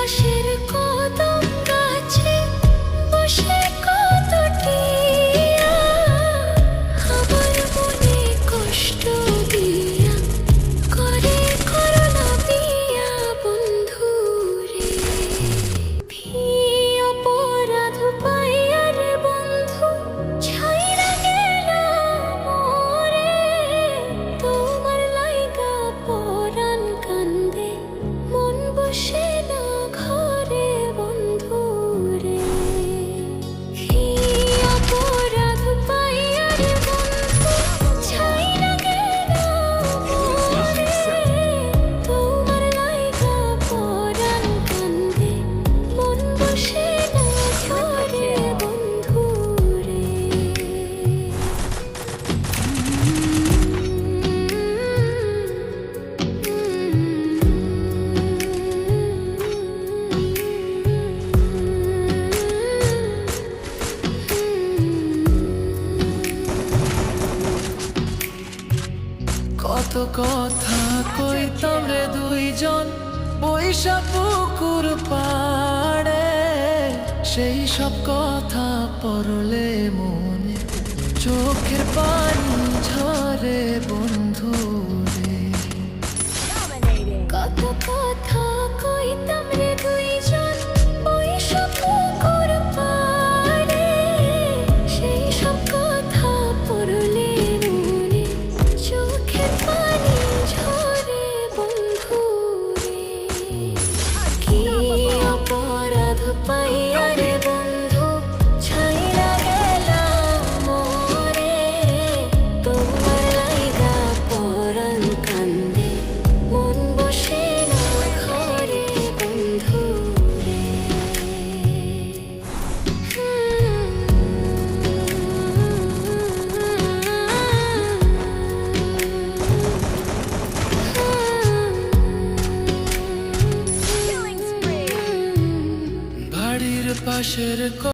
পাশের কদম গাছে বসে কতটিয়া আমার মনে কষ্ট দিয়া করে করোনা বিয়া বন্ধু রে অপরাধ পাইয়া রে বন্ধু ছাইরা গেল মোরে তোমার লাইগা পরাণ কান্দে মন বসে না ঘরে বন্ধু রে অপরাধ পাইয়া রে বন্ধু ছাইরা গেল মোরে তোমার লাইগা পরাণ কান্দে মন বসে না ঘরে বন্ধু রে কত কথা কইতাম রে দুইজন বৈশা পুকুর পাড়ে সেই সব কথা পড়লে মনে চোখের পানি ঝরে বন্ধু রে কত কথা কইতাম রে দুইজন বৈশা পুকুর পাড়ে সেই সব কথা পড়লে মনে চোখের পানি ঝরে বন্ধু রে কি অপরাধ পাইয়া রে বন্ধু ছাইরা গেলাম মোরে তোমার লাইগা পরাণ কান্দে মন বসে না ঘরে বন্ধু রে বাড়ির পাশের